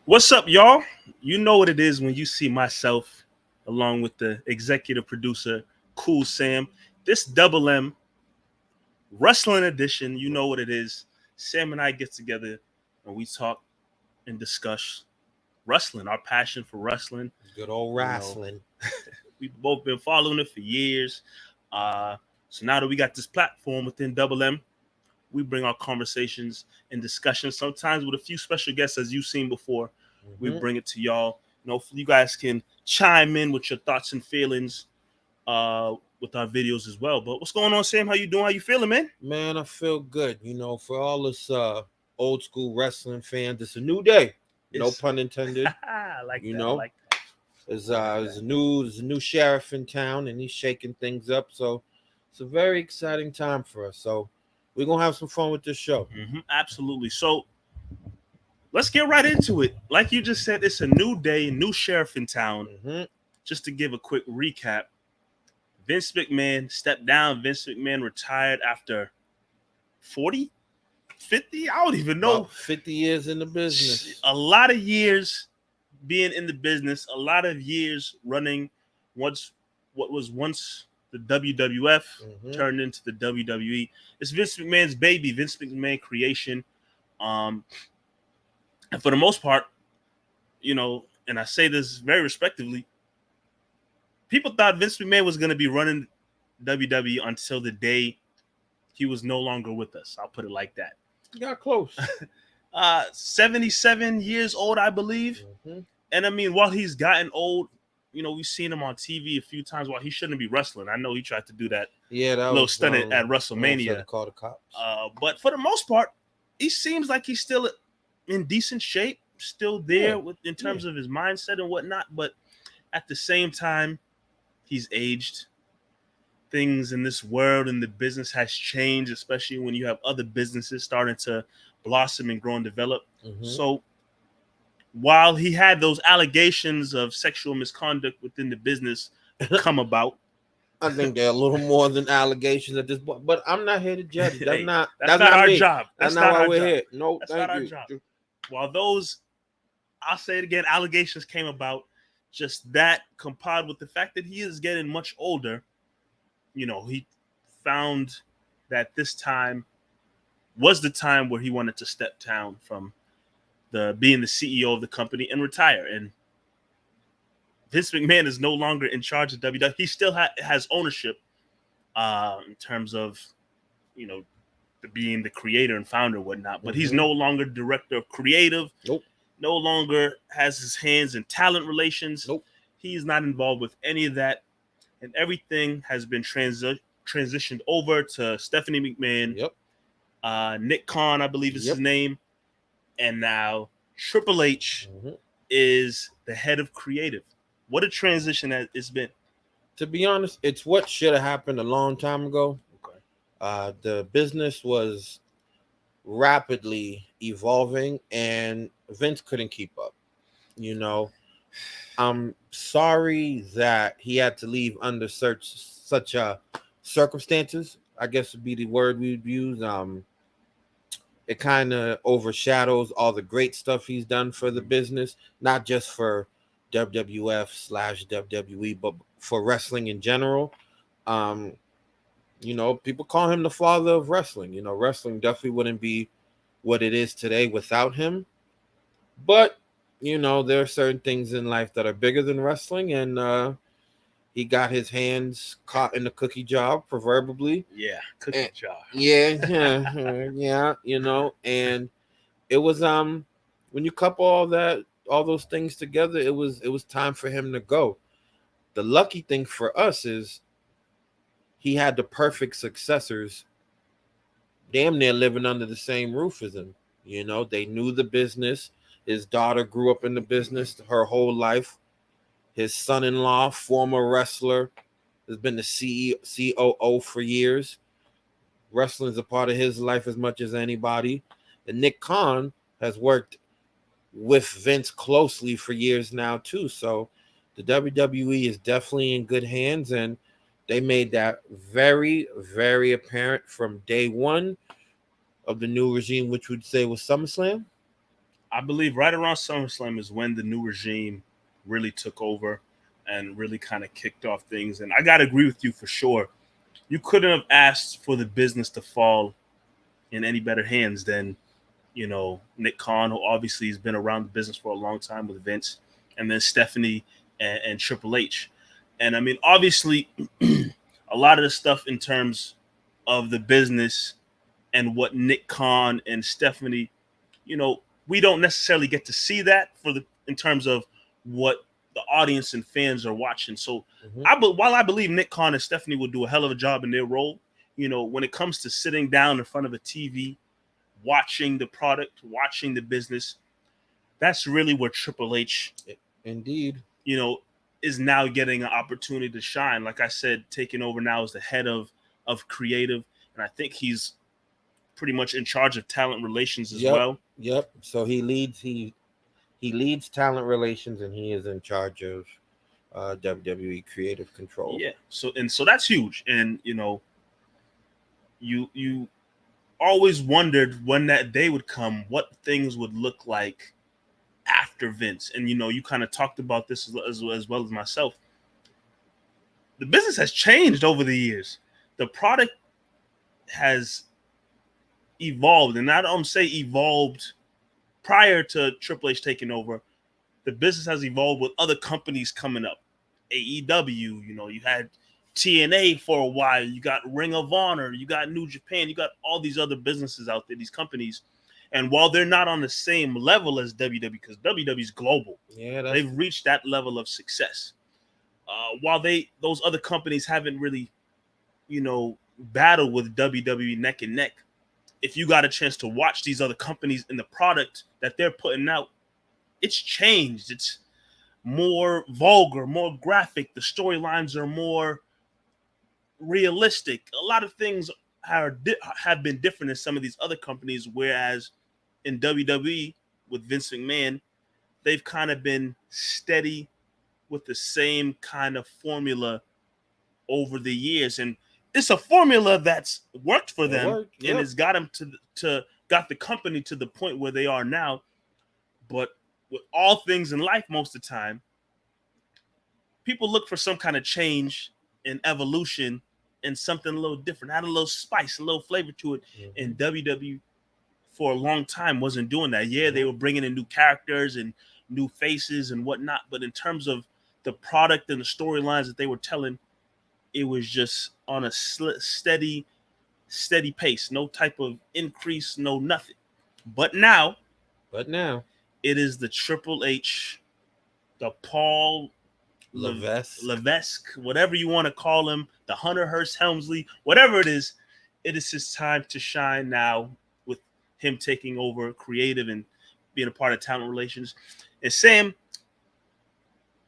What's up, y'all? You know what it is when you see myself along with the executive producer, Cool Sam. This Double M Wrestling Edition, you know what it is. Sam and I get together and we talk and discuss wrestling, our passion for wrestling. Good old You know, wrestling. we've both been following it for years. Uh, so now that we got this platform within Double M, we bring our conversations and discussions, sometimes with a few special guests, as you've seen before. We Mm-hmm. bring it to y'all. Hopefully you guys can chime in with your thoughts and feelings with our videos as well. But what's going on, Sam? How you doing? How you feeling, man? Man, I feel good. For all us old school wrestling fans, it's a new day. No It's pun intended. I like You that. I know, like that. there's a new sheriff in town, and he's shaking things up. So it's a very exciting time for us. So we're gonna have some fun with this show. Absolutely. So let's get right into it. Like you just said, it's a new day, new sheriff in town. Mm-hmm. Just to give a quick recap, Vince McMahon stepped down. Vince McMahon retired after 40, 50. I don't even know. About 50 years in the business. A lot of years being in the business, a lot of years running what was once the WWF Mm-hmm. turned into the WWE. It's Vince McMahon's baby, Vince McMahon creation. Um, and for the most part, and I say this very respectively, people thought Vince McMahon was going to be running WWE until the day he was no longer with us. I'll put it like that. You got close. 77 years old, I believe. Mm-hmm. And I mean, while he's gotten old, we've seen him on TV a few times while he shouldn't be wrestling. I know he tried to do that Yeah, that little was stunt at almost had WrestleMania. to call the cops. But for the most part, he seems like he's still in decent shape, still there in terms of his mindset and whatnot. But at the same time, he's aged. Things in this world and the business has changed, especially when you have other businesses starting to blossom and grow and develop. Mm-hmm. So while he had those allegations of sexual misconduct within the business come about, I think they're a little more than allegations at this point, but I'm not here to judge. That's hey, not that's not our me. job. That's not why our we're job. here. No, That's thank not our you. job. While those, I'll say it again, allegations came about, just that compiled with the fact that he is getting much older, he found that this time was the time where he wanted to step down from being the CEO of the company and retire. And Vince McMahon is no longer in charge of WWE. He still has ownership in terms of, being the creator and founder and whatnot. But he's no longer director of creative. Nope. No longer has his hands in talent relations. Nope. He's not involved with any of that. And everything has been transitioned over to Stephanie McMahon. Yep. Nick Khan, I believe is his name. And now Triple H is the head of creative. What a transition that it's been. To be honest, it's what should have happened a long time ago. Okay. The business was rapidly evolving, and Vince couldn't keep up. I'm sorry that he had to leave under such circumstances. I guess would be the word we'd use. It kind of overshadows all the great stuff he's done for the business, not just for WWF/WWE, but for wrestling in general. People call him the father of wrestling. Wrestling definitely wouldn't be what it is today without him. But, there are certain things in life that are bigger than wrestling, and he got his hands caught in the cookie jar, proverbially. Yeah, cookie jar. Yeah, and it was when you couple all those things together, it was time for him to go. The lucky thing for us is he had the perfect successors damn near living under the same roof as him. They knew the business. His daughter grew up in the business her whole life. His son-in-law, former wrestler, has been the COO for years. Wrestling is a part of his life as much as anybody. And Nick Khan has worked with Vince closely for years now too. So the WWE is definitely in good hands, and they made that very, very apparent from day one of the new regime, which would say was SummerSlam. I believe right around SummerSlam is when the new regime really took over and really kind of kicked off things. And I got to agree with you for sure. You couldn't have asked for the business to fall in any better hands than, Nick Khan, who obviously has been around the business for a long time with Vince, and then Stephanie and Triple H. And I mean, obviously, a lot of the stuff in terms of the business and what Nick Khan and Stephanie, you know, we don't necessarily get to see that in terms of what the audience and fans are watching. So, Mhm. while I believe Nick Khan and Stephanie will do a hell of a job in their role, when it comes to sitting down in front of a TV, watching the product, watching the business, that's really where Triple H, Indeed. you know, is now getting an opportunity to shine. Like I said, taking over now as the head of creative, and I think he's pretty much in charge of talent relations as Yep. well. Yep. So he leads talent relations, and he is in charge of WWE creative control. Yeah. So that's huge. And you always wondered when that day would come, what things would look like after Vince. And you kind of talked about this as well as myself. The business has changed over the years. The product has evolved, and I don't say evolved prior to Triple H taking over. The business has evolved with other companies coming up. AEW, you had TNA for a while, you got Ring of Honor, you got New Japan, you got all these other businesses out there, these companies. And while they're not on the same level as WWE, because WWE is global, Yeah, that's they've reached that level of success. While those other companies haven't really, battled with WWE neck and neck, if you got a chance to watch these other companies and the product that they're putting out, it's changed. It's more vulgar, more graphic. The storylines are more realistic. A lot of things have been different in some of these other companies, whereas in WWE with Vince McMahon, they've kind of been steady with the same kind of formula over the years, and it's a formula that's worked for it them worked. and Yep. has got them to got the company to the point where they are now. But with all things in life, most of the time, people look for some kind of change and evolution and something a little different, add a little spice, a little flavor to it. Mm-hmm. And WWE for a long time wasn't doing that. Yeah, they Nope. were bringing in new characters and new faces and whatnot, but in terms of the product and the storylines that they were telling, it was just on a steady pace, no type of increase, no nothing. But now But now, it is the Triple H, the Paul Levesque. Levesque, whatever you want to call him, the Hunter Hearst Helmsley, whatever it is his time to shine now with him taking over creative and being a part of talent relations. And Sam,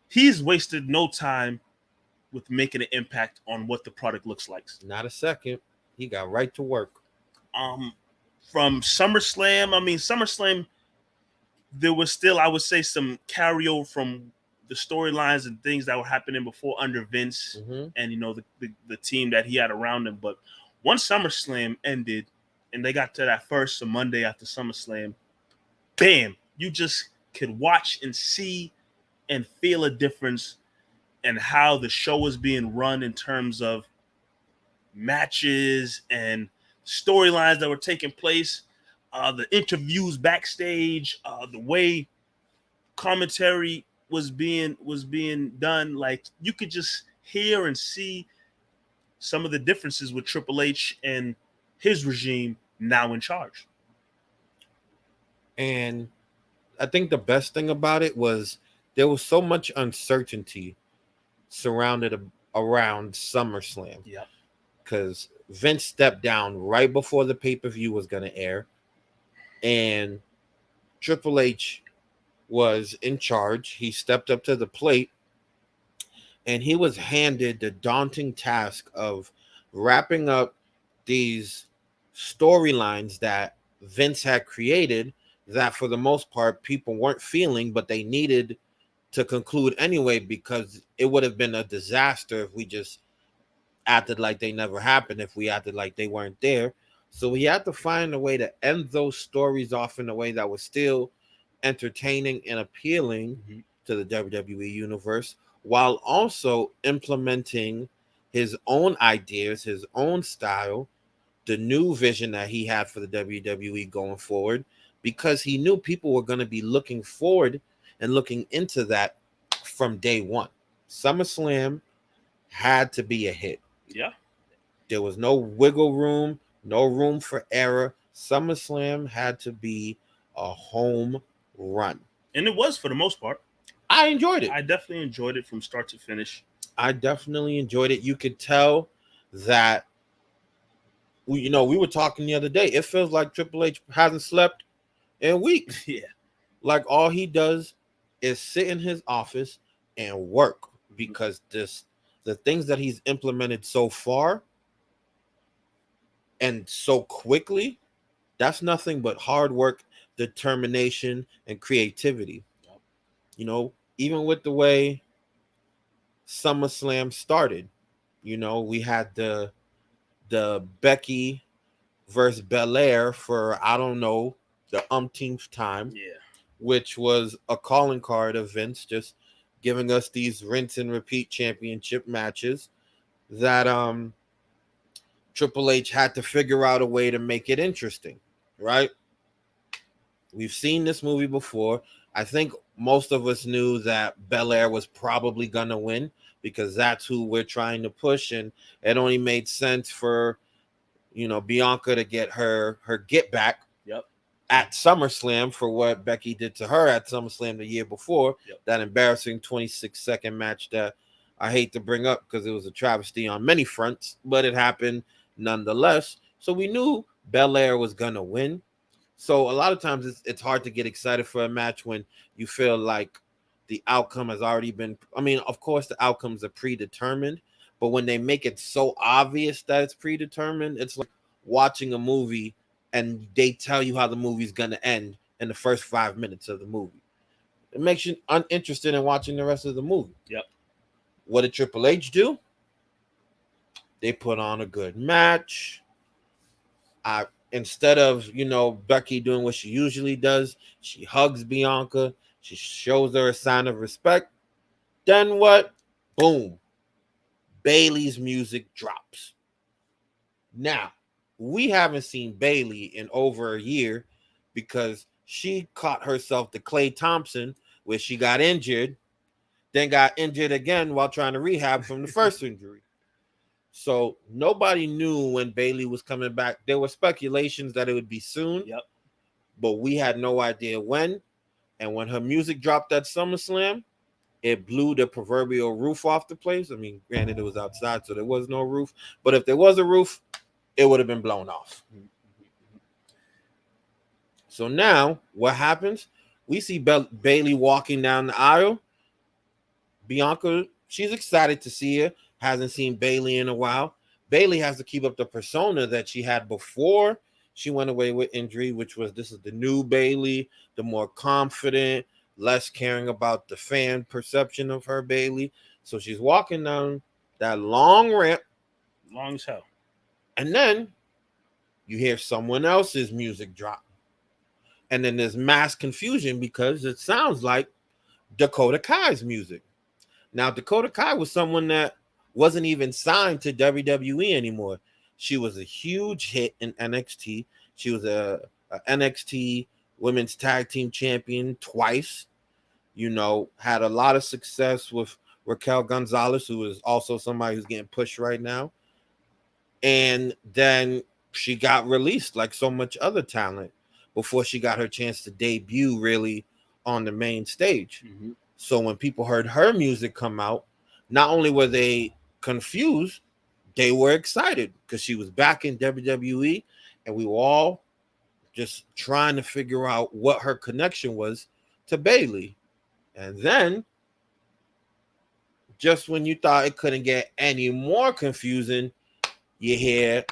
he's wasted no time with making an impact on what the product looks like. Not a second. He got right to work. Um, from SummerSlam, I mean SummerSlam, there was still, I would say, some carryover from the storylines and things that were happening before under Vince Mm-hmm. and the team that he had around him. But once SummerSlam ended and they got to that first Monday after SummerSlam, bam, you just could watch and see and feel a difference in how the show was being run in terms of matches and storylines that were taking place, the interviews backstage, the way commentary was being done. Like you could just hear and see some of the differences with Triple H and his regime now in charge. And I think the best thing about it was there was so much uncertainty surrounded around SummerSlam Yep. because Vince stepped down right before the pay per view was going to air, and Triple H was in charge. He stepped up to the plate, and he was handed the daunting task of wrapping up these storylines that Vince had created that for the most part people weren't feeling, but they needed to conclude anyway because it would have been a disaster if we just acted like they never happened, if we acted like they weren't there. So we had to find a way to end those stories off in a way that was still entertaining and appealing Mhm. to the WWE universe, while also implementing his own ideas, his own style, the new vision that he had for the WWE going forward, because he knew people were going to be looking forward and looking into that from day one. SummerSlam had to be a hit. Yeah, There was no wiggle room, no room for error. SummerSlam had to be a home run. and it was for the most part. I enjoyed it. I definitely enjoyed it from start to finish. I definitely enjoyed it. You could tell that we were talking the other day. It feels like Triple H hasn't slept in weeks. Yeah. Like all he does is sit in his office and work, Mhm. because the things that he's implemented so far and so quickly, that's nothing but hard work, determination, and creativity. Yep. Even with the way SummerSlam started, we had the Becky versus Belair for, I don't know, the umpteenth time, Yeah. which was a calling card of Vince just giving us these rinse and repeat championship matches that Triple H had to figure out a way to make it interesting, right? We've seen this movie before. I think most of us knew that Belair was probably gonna win, because that's who we're trying to push, and it only made sense for Bianca to get her get back Yep. at SummerSlam for what Becky did to her at SummerSlam the year before. Yep. That embarrassing 26-second match that I hate to bring up because it was a travesty on many fronts, but it happened nonetheless. So we knew Belair was gonna win. So a lot of times it's hard to get excited for a match when you feel like the outcome has already been. I mean, of course, the outcomes are predetermined, but when they make it so obvious that it's predetermined, it's like watching a movie and they tell you how the movie's going to end in the first 5 minutes of the movie. It makes you uninterested in watching the rest of the movie. Yep. What did Triple H do? They put on a good match. Instead of Becky doing what she usually does, she hugs Bianca, she shows her a sign of respect. Then what? Boom. Bailey's music drops. Now, we haven't seen Bailey in over a year because she caught herself to Klay Thompson, where she got injured, then got injured again while trying to rehab from the first injury. So nobody knew when Bailey was coming back. There were speculations that it would be soon, Yep. but we had no idea when. And when her music dropped at SummerSlam, it blew the proverbial roof off the place. I mean, granted, it was outside, so there was no roof. But if there was a roof, it would have been blown off. So now, what happens? We see Bailey walking down the aisle. Bianca, she's excited to see her. Hasn't seen Bailey in a while. Bailey has to keep up the persona that she had before she went away with injury, which was, this is the new Bailey, the more confident, less caring about the fan perception of her Bailey. So she's walking down that long ramp, Long as hell. and then you hear someone else's music drop. And then there's mass confusion because it sounds like Dakota Kai's music. Now, Dakota Kai was someone that wasn't even signed to WWE anymore. She was a huge hit in NXT. She was a NXT Women's Tag Team Champion twice. Had a lot of success with Raquel Gonzalez, who is also somebody who's getting pushed right now. And then she got released like so much other talent before she got her chance to debut really on the main stage. Mm-hmm. So when people heard her music come out, not only were they confused, they were excited because she was back in WWE, and we were all just trying to figure out what her connection was to Bailey. And then, just when you thought it couldn't get any more confusing, you hear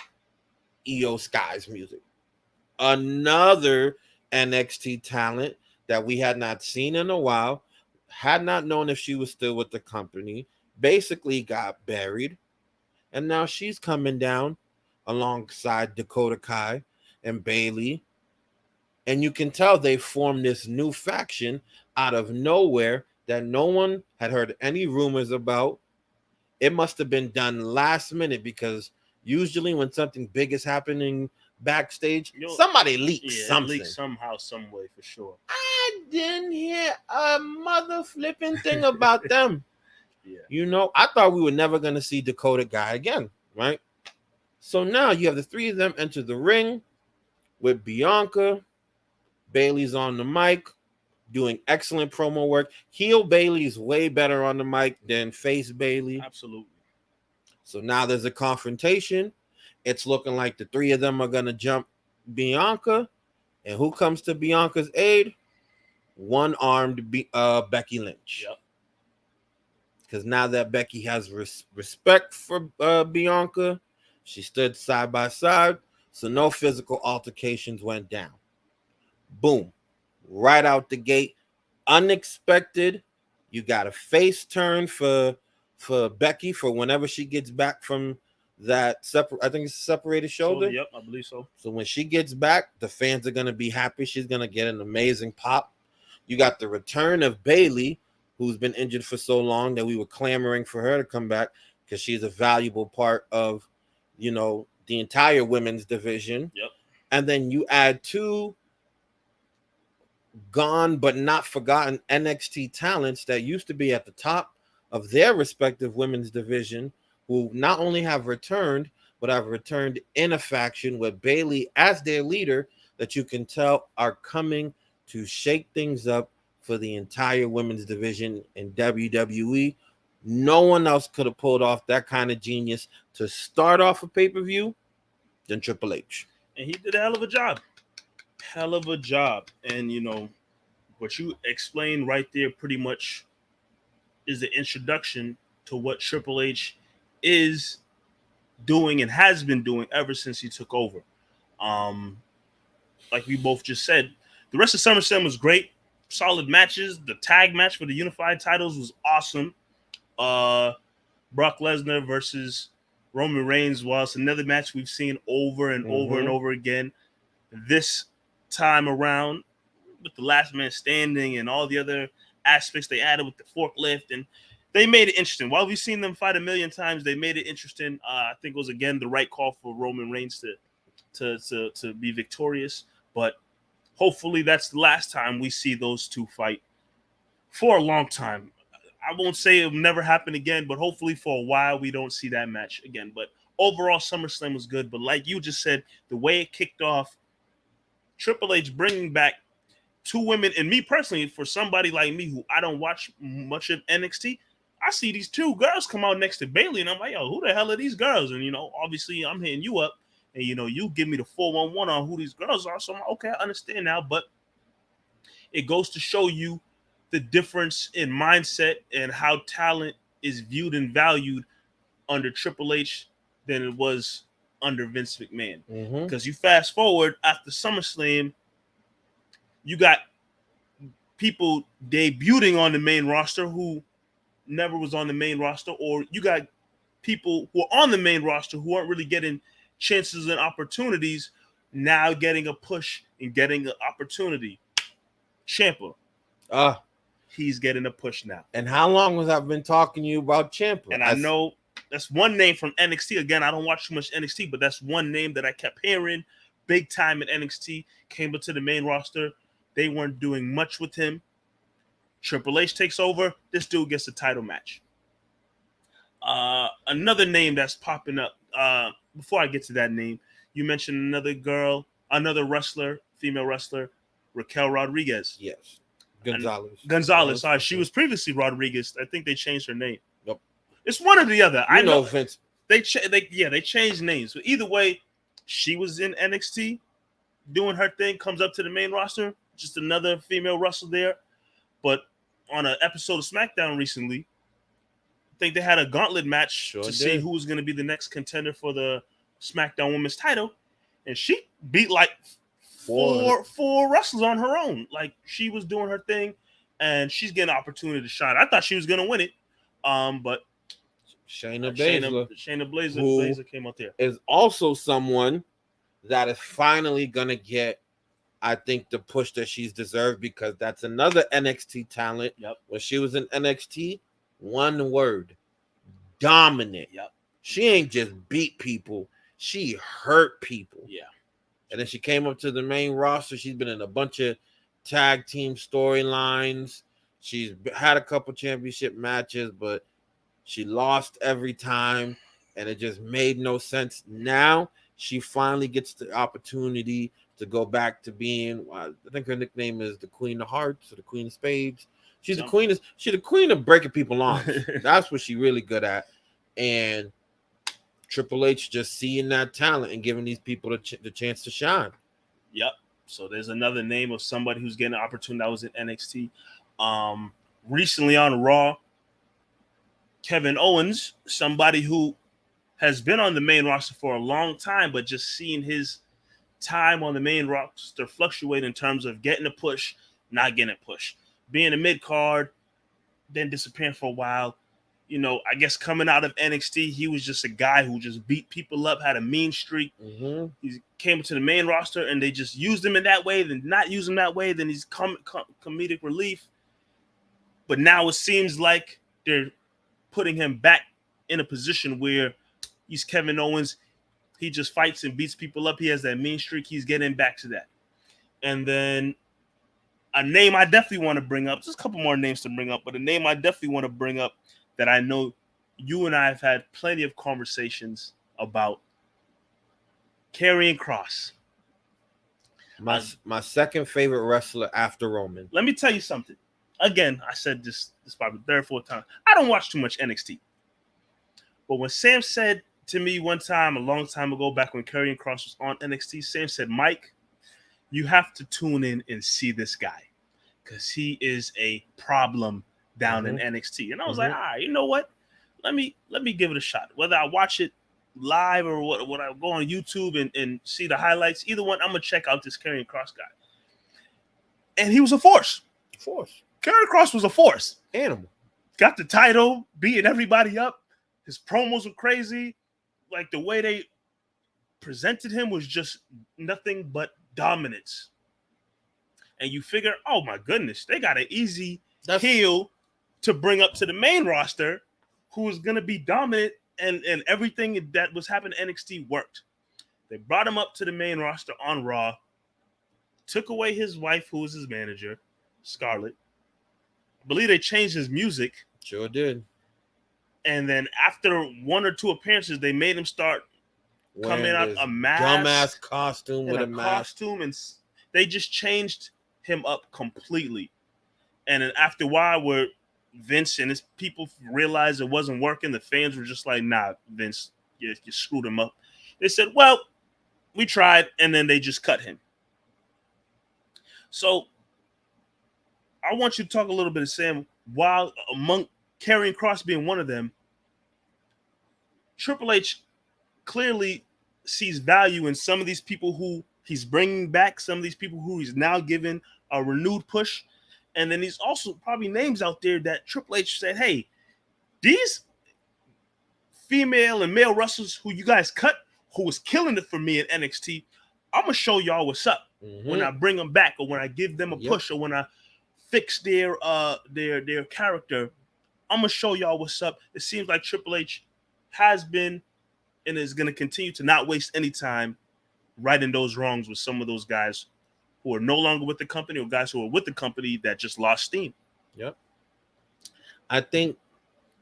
Io Sky's music. Another NXT talent that we had not seen in a while, had not known if she was still with the company, basically got buried. And now she's coming down alongside Dakota Kai and Bailey. And you can tell they formed this new faction out of nowhere that no one had heard any rumors about. It must have been done last minute because usually when something big is happening backstage, somebody leaks It something. leaks somehow, some way, for sure. I didn't hear a mother flipping thing about them. Yeah. You know, I thought we were never going to see Dakota Guy again, right? So now you have the three of them enter the ring with Bianca. Bailey's on the mic doing excellent promo work. Heel Bailey's way better on the mic than face Bailey. Absolutely. So now there's a confrontation. It's looking like the three of them are going to jump Bianca. And who comes to Bianca's aid? One-armed Becky Lynch. Yep. Because now that Becky has respect for Bianca, she stood side by side, so no physical altercations went down. Boom. Right out the gate. Unexpected. You got a face turn for Becky for whenever she gets back from that I think it's a separated shoulder. Yep, I believe so. So when she gets back, the fans are going to be happy. She's going to get an amazing pop. You got the return of Bailey, who's been injured for so long that we were clamoring for her to come back because she's a valuable part of, you know, the entire women's division. Yep. And then you add two gone but not forgotten NXT talents that used to be at the top of their respective women's division, who not only have returned, but have returned in a faction with Bailey as their leader that you can tell are coming to shake things up for the entire women's division in WWE. No one else could have pulled off that kind of genius to start off a pay-per-view than Triple H. And he did a hell of a job. Hell of a job. And, you know, what you explained right there pretty much is the introduction to what Triple H is doing and has been doing ever since he took over. Like we both just said, the rest of SummerSlam was great. Solid matches. The tag match for the unified titles was awesome. Brock Lesnar versus Roman Reigns was another match we've seen over and over and over again. This time around, with the last man standing and all the other aspects they added with the forklift, and they made it interesting. While we've seen them fight a million times, they made it interesting. I think it was again the right call for Roman Reigns to be victorious. But hopefully that's the last time we see those two fight for a long time. I won't say it will never happen again, but hopefully for a while we don't see that match again. But overall, SummerSlam was good. But like you just said, the way it kicked off, Triple H bringing back two women, and me personally, for somebody like me who I don't watch much of NXT, I see these two girls come out next to Bailey, and I'm like, yo, who the hell are these girls? And, you know, obviously I'm hitting you up, and, you know, you give me the 411 on who these girls are. So I'm like, okay, I understand now. But it goes to show you the difference in mindset and how talent is viewed and valued under Triple H than it was under Vince McMahon. Because you fast forward after SummerSlam, you got people debuting on the main roster who never was on the main roster, or you got people who are on the main roster who aren't really getting chances and opportunities now getting a push and getting an opportunity. Ciampa. He's getting a push now. And how long has I been talking to you about Ciampa? And I know that's one name from NXT. Again, I don't watch too much NXT, but that's one name that I kept hearing big time at NXT. Came into the main roster. They weren't doing much with him. Triple H takes over. This dude gets a title match. Another name that's popping up. Before I get to that name, you mentioned another girl, another wrestler, female wrestler, Raquel Rodriguez. Yes. Gonzalez. Sorry, she was previously Rodriguez. I think they changed her name. Yep. It's one or the other. I know Vince. They changed names. But either way, she was in NXT doing her thing, comes up to the main roster. Just another female wrestler there. But on an episode of SmackDown recently, I think they had a gauntlet match to see who was going to be the next contender for the SmackDown Women's title. And she beat like four wrestlers on her own. Like, she was doing her thing, and she's getting an opportunity to shine. I thought she was going to win it, but Shayna Baszler came out there. Is also someone that is finally going to get I think the push that she's deserved, because that's another NXT talent. Yep. When she was in NXT, one word: dominant. Yep. She ain't just beat people, she hurt people. Yeah. And then she came up to the main roster. She's been in a bunch of tag team storylines. She's had a couple championship matches, but she lost every time, and it just made no sense. Now she finally gets the opportunity to go back to being, I think her nickname is the Queen of Hearts or the Queen of Spades. She's the queen of breaking people's arms. That's what she's really good at. And Triple H just seeing that talent and giving these people the chance to shine. Yep. So there's another name of somebody who's getting an opportunity that was in NXT. Recently on Raw, Kevin Owens, somebody who has been on the main roster for a long time, but just seeing his time on the main roster fluctuate in terms of getting a push, not getting a push, being a mid card, then disappearing for a while. You know, I guess coming out of NXT, he was just a guy who just beat people up, had a mean streak. Mm-hmm. He came to the main roster and they just used him in that way, then not use him that way, then he's comedic relief. But now it seems like they're putting him back in a position where he's Kevin Owens. He just fights and beats people up. He has that mean streak. He's getting back to that. And then a name I definitely want to bring up, just a couple more names to bring up, but a name I definitely want to bring up that I know you and I have had plenty of conversations about, Karrion Kross. My second favorite wrestler after Roman. Let me tell you something. Again, I said this probably third or fourth time. I don't watch too much NXT. But when Sam said to me one time, a long time ago, back when Karrion Kross was on NXT, Sam said, Mike, you have to tune in and see this guy because he is a problem down in NXT. And I was like, all right, you know what? Let me give it a shot. Whether I watch it live or what I go on YouTube and see the highlights, either one, I'm going to check out this Karrion Kross guy. And he was a force. Karrion Kross was a force. Animal. Got the title, beating everybody up. His promos were crazy. Like the way they presented him was just nothing but dominance. And you figure, oh my goodness, they got an easy heel to bring up to the main roster who is going to be dominant, and everything that was happening in NXT worked. They brought him up to the main roster on Raw, took away his wife, who was his manager, Scarlett. I believe they changed his music. Sure did. And then after one or two appearances, they made him start coming out a mask, dumbass costume with a mask, and they just changed him up completely. And then after a while, where Vince and his people realized it wasn't working, the fans were just like, "Nah, Vince, you screwed him up." They said, "Well, we tried," and then they just cut him. So I want you to talk a little bit of Sam. While among Karrion Kross being one of them, Triple H clearly sees value in some of these people who he's bringing back, some of these people who he's now given a renewed push. And then he's also probably names out there that Triple H said, hey, these female and male wrestlers who you guys cut, who was killing it for me at NXT, I'm going to show y'all what's up when I bring them back, or when I give them a push, or when I fix their character. I'm going to show y'all what's up. It seems like Triple H has been and is going to continue to not waste any time righting those wrongs with some of those guys who are no longer with the company, or guys who are with the company that just lost steam. Yep. I think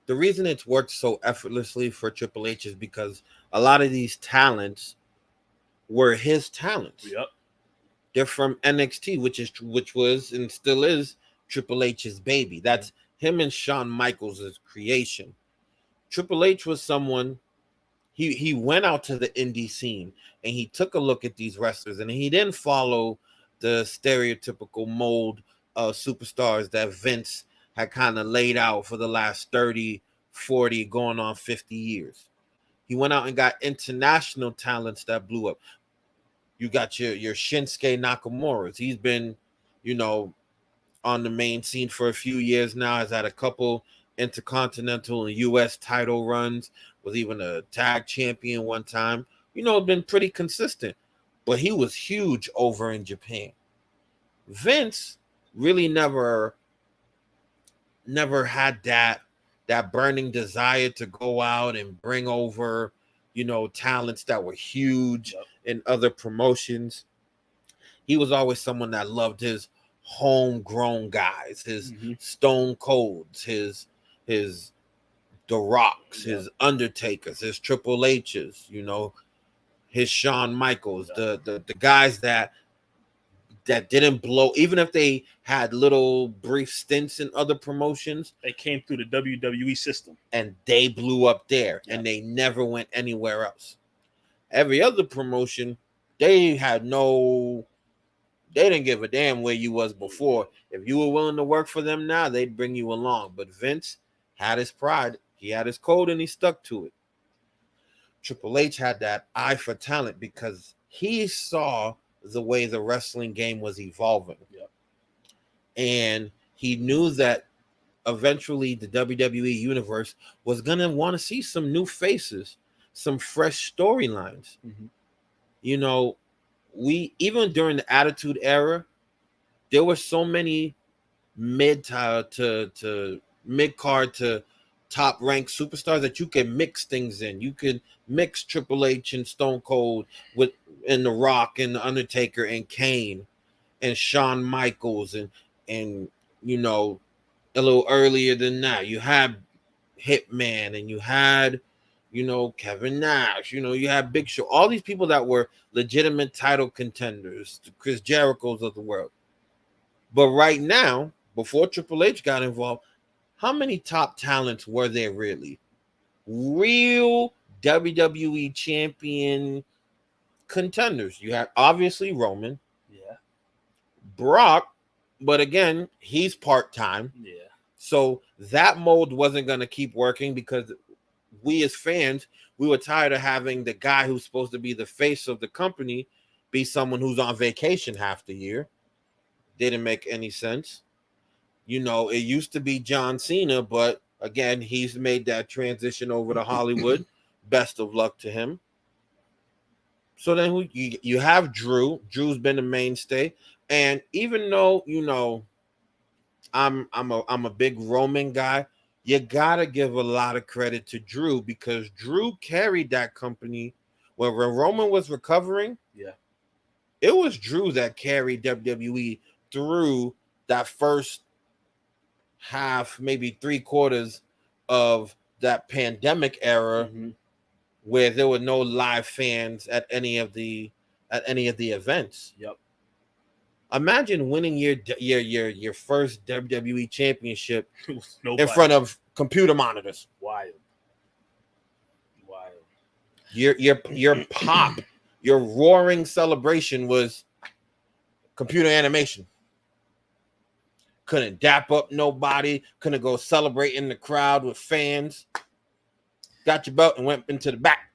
the reason it's worked so effortlessly for Triple H is because a lot of these talents were his talents. Yep. They're from NXT, which was and still is Triple H's baby. That's him and Shawn Michaels' creation. Triple H was someone, he went out to the indie scene and he took a look at these wrestlers, and he didn't follow the stereotypical mold of superstars that Vince had kind of laid out for the last 30, 40, going on 50 years. He went out and got international talents that blew up. You got your Shinsuke Nakamura's. He's been, on the main scene for a few years now, has had a couple intercontinental and U.S. title runs, was even a tag champion one time. Been pretty consistent. But he was huge over in Japan. Vince really never had that burning desire to go out and bring over, talents that were huge Yep. in other promotions. He was always someone that loved his homegrown guys, his Mm-hmm. Stone Colds, his The Rocks, Yep. his Undertakers, his Triple H's, his Shawn Michaels, Yep. the guys that didn't blow, even if they had little brief stints in other promotions, They came through the WWE system. and they blew up there, Yep. and they never went anywhere else. Every other promotion, they had no, they didn't give a damn where you was before. If you were willing to work for them now, they'd bring you along. But Vince had his pride. He had his code, and he stuck to it. Triple H had that eye for talent because he saw the way the wrestling game was evolving. Yep. And he knew that eventually the WWE universe was going to want to see some new faces, some fresh storylines. Mm-hmm. We, even during the Attitude Era, there were so many mid to mid card to top ranked superstars that you could mix things in. You could mix Triple H and Stone Cold with and The Rock and The Undertaker and Kane and Shawn Michaels and a little earlier than that you had Hitman, and you had Kevin Nash, you had Big Show, all these people that were legitimate title contenders, the Chris Jerichos of the world. But right now, before Triple H got involved, how many top talents were there really? Real WWE champion contenders. You had obviously Roman, Yeah. Brock, but again, he's part-time. Yeah. So that mold wasn't going to keep working because we as fans, we were tired of having the guy who's supposed to be the face of the company be someone who's on vacation half the year. Didn't make any sense. It used to be John Cena, but again, he's made that transition over to Hollywood. Best of luck to him. So then you have Drew. Drew's been a mainstay, and even though I'm a big Roman guy, you gotta give a lot of credit to Drew because Drew carried that company when Roman was recovering. Yeah. It was Drew that carried WWE through that first half, maybe 3/4 of that pandemic era, Mm-hmm. where there were no live fans at any of the events. Yep. Imagine winning your first WWE championship Nobody. in front of computer monitors. Wild. Wild. Your pop, your roaring celebration was computer animation. Couldn't dap up nobody. Couldn't go celebrate in the crowd with fans. Got your belt and went into the back.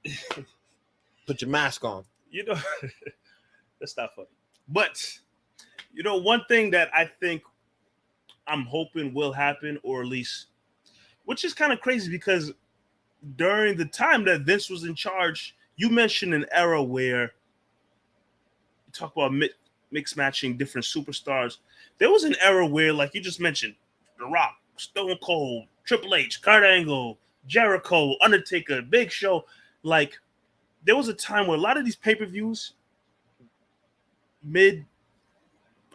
Put your mask on. That's not funny. But one thing that I think I'm hoping will happen, or at least, which is kind of crazy because during the time that Vince was in charge, you mentioned an era where you talk about mix matching different superstars. There was an era where, like you just mentioned, The Rock, Stone Cold, Triple H, Kurt Angle, Jericho, Undertaker, Big Show. Like, there was a time where a lot of these pay-per-views,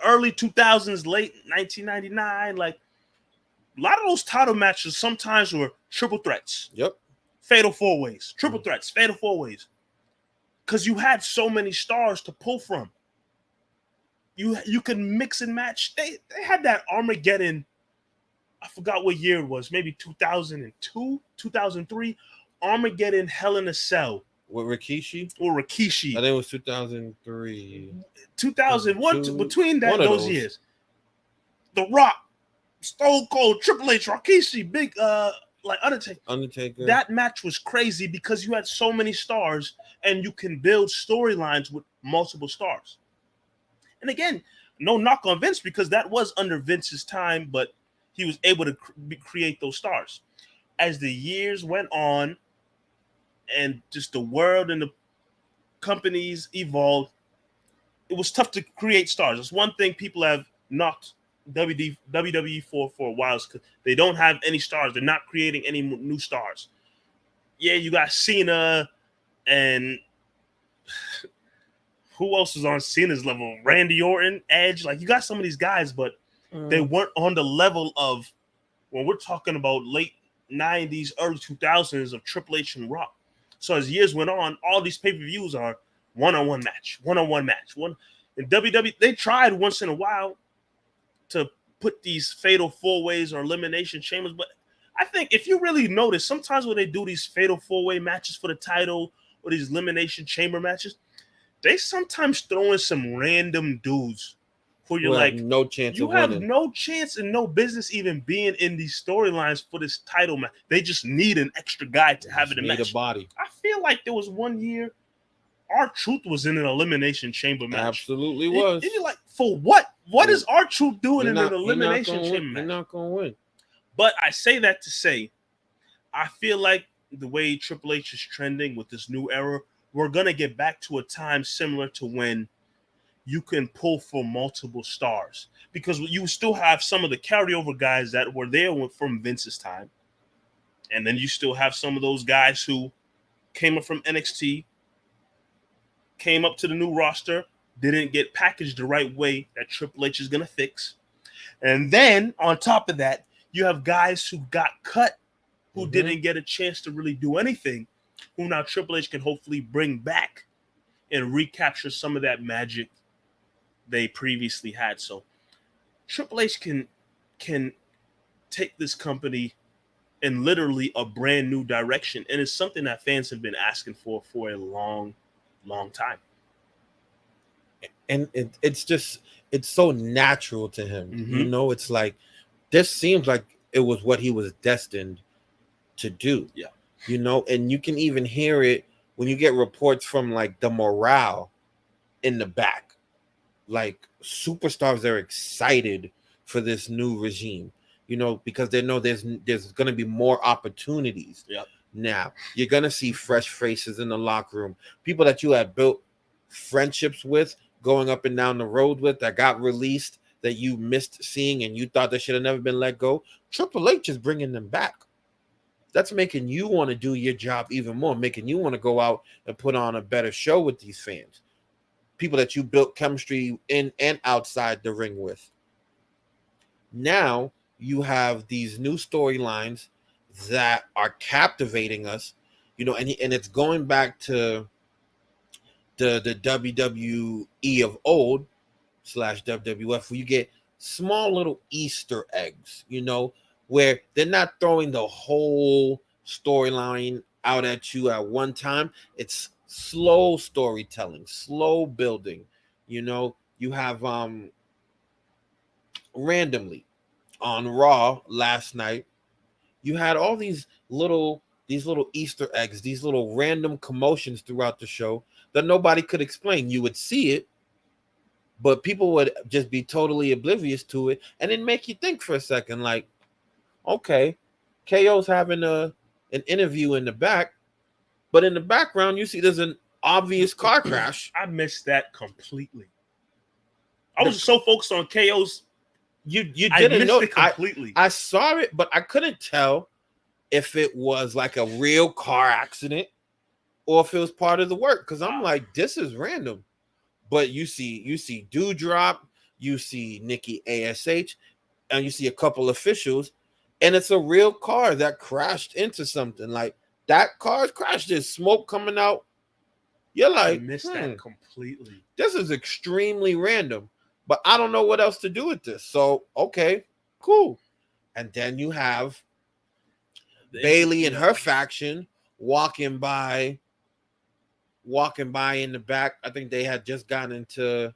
early 2000s, late 1999, like, a lot of those title matches sometimes were triple threats. Yep. Fatal four-ways. Triple threats, fatal four-ways. Because you had so many stars to pull from. You can mix and match. They had that Armageddon, I forgot what year it was, maybe 2002, 2003, Armageddon Hell in a Cell. With Rikishi? Or Rikishi. I think it was 2003. 2001, between those years. The Rock, Stone Cold, Triple H, Rikishi, big, like Undertaker. That match was crazy because you had so many stars and you can build storylines with multiple stars. And again, no knock on Vince because that was under Vince's time, but he was able to create those stars. As the years went on and just the world and the companies evolved, it was tough to create stars. It's one thing people have knocked WWE for a while because they don't have any stars. They're not creating any new stars. Yeah, you got Cena and who else is on Cena's level? Randy Orton, Edge. Like, you got some of these guys, but they weren't on the level of when we're talking about late 90s, early 2000s of Triple H and Rock. So as years went on, all these pay-per-views are one-on-one match. In WWE, they tried once in a while to put these fatal four-ways or elimination chambers, but I think if you really notice, sometimes when they do these fatal four-way matches for the title or these elimination chamber matches, they sometimes throw in some random dudes who you're like, no chance you of have winning. no chance and no business even being in these storylines for this title match. They just need an extra guy to have it in Need match. a body. I feel like there was one year R-Truth was in an elimination chamber match. Absolutely was. And you're like, for what? What is R-Truth doing in an You're elimination chamber match? You're not going to win. But I say that to say, I feel like the way Triple H is trending with this new era, we're going to get back to a time similar to when you can pull for multiple stars. Because you still have some of the carryover guys that were there from Vince's time. And then you still have some of those guys who came up from NXT, came up to the new roster, didn't get packaged the right way that Triple H is going to fix. And then on top of that, you have guys who got cut, who didn't get a chance to really do anything, who now Triple H can hopefully bring back and recapture some of that magic they previously had. So Triple H can take this company in literally a brand new direction. And it's something that fans have been asking for a long time. And it's so natural to him. Mm-hmm. You know, it's like, this seems like it was what he was destined to do. Yeah. You know, and you can even hear it when you get reports from like the morale in the back. Like, superstars are excited for this new regime, you know, because they know there's going to be more opportunities. Yeah. Now, you're going to see fresh faces in the locker room, people that you had built friendships with, going up and down the road with, that got released, that you missed seeing and you thought they should have never been let go. Triple H is bringing them back. That's making you want to do your job even more, making you want to go out and put on a better show with these fans. People that you built chemistry in and outside the ring with. Now you have these new storylines that are captivating us, you know, and it's going back to the WWE of old / WWF, where you get small little Easter eggs, you know, where they're not throwing the whole storyline out at you at one time. It's slow storytelling, slow building. You know, you have randomly on Raw last night, you had all these little Easter eggs, these little random commotions throughout the show that nobody could explain. You would see it, but people would just be totally oblivious to it, and then make you think for a second, like, okay, KO's having an interview in the back, but in the background you see there's an obvious car crash. I missed that completely. I was so focused on KO's. You didn't know it completely. I saw it, but I couldn't tell if it was like a real car accident or if it was part of the work, because I'm like, this is random. But you see Dewdrop, you see Nikki ASH, and you see a couple officials, and it's a real car that crashed into something. Like, that car's crashed, there's smoke coming out. You're like, I missed that completely. This is extremely random, but I don't know what else to do with this. So, okay, cool. And then you have Bailey and her faction walking by in the back. I think they had just gotten into.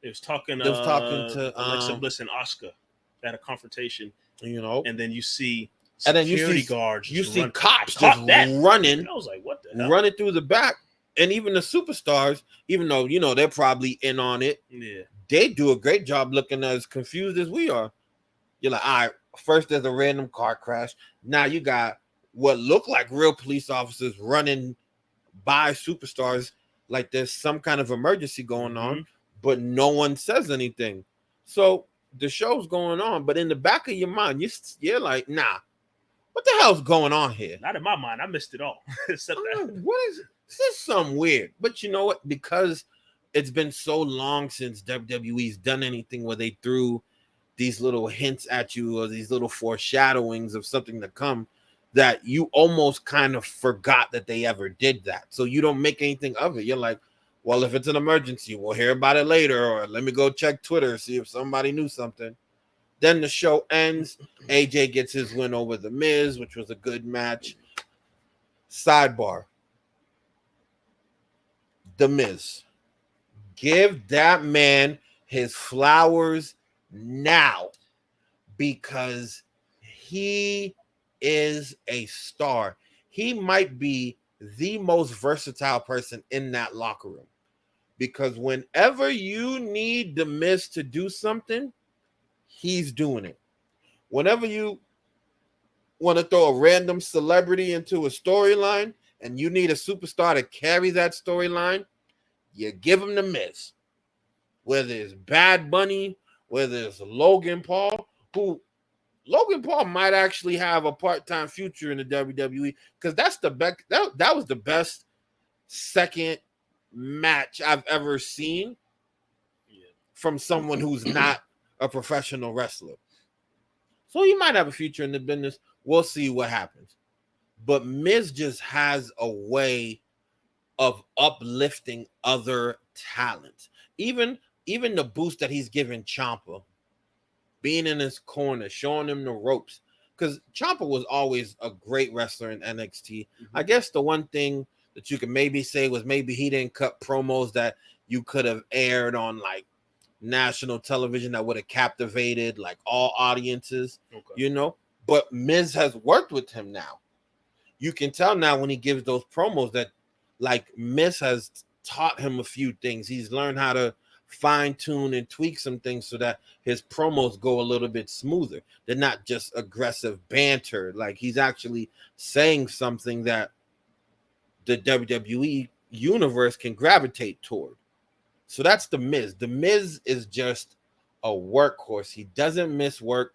They was talking to Alexa Bliss and Asuka. They had a confrontation, you know, and then you see security guards. You see cops just running. And I was like, what the hell? Running through the back. And even the superstars, even though, you know, they're probably in on it, they do a great job looking as confused as we are. You're like, all right, first there's a random car crash. Now you got what look like real police officers running by superstars like there's some kind of emergency going on. but no one says anything. So the show's going on, but in the back of your mind, you're like, nah, what the hell's going on here? Not in my mind. I missed it all. Except that. What is this? Is something weird. But you know what? Because it's been so long since WWE's done anything where they threw these little hints at you or these little foreshadowings of something to come, that you almost kind of forgot that they ever did that. So you don't make anything of it. You're like, well, if it's an emergency, we'll hear about it later, or let me go check Twitter, see if somebody knew something. Then the show ends. AJ gets his win over The Miz, which was a good match. Sidebar. The Miz. Give that man his flowers now, because he is a star. He might be the most versatile person in that locker room, because whenever you need The Miz to do something, he's doing it. Whenever you want to throw a random celebrity into a storyline and you need a superstar to carry that storyline, you give him The Miz. Whether it's Bad Bunny, whether it's Logan Paul, who Logan Paul might actually have a part-time future in the WWE, because that's the best. That was the best second match I've ever seen from someone who's not a professional wrestler. So he might have a future in the business. We'll see what happens. But Miz just has a way of uplifting other talents. Even the boost that he's given Ciampa, being in his corner, showing him the ropes. Because Ciampa was always a great wrestler in NXT. Mm-hmm. I guess the one thing that you could maybe say was maybe he didn't cut promos that you could have aired on like national television that would have captivated like all audiences, you know. But Miz has worked with him now. You can tell now when he gives those promos that like Miz has taught him a few things. He's learned how to fine-tune and tweak some things so that his promos go a little bit smoother. They're not just aggressive banter. Like he's actually saying something that the WWE universe can gravitate toward. So that's The Miz. The Miz is just a workhorse. He doesn't miss work.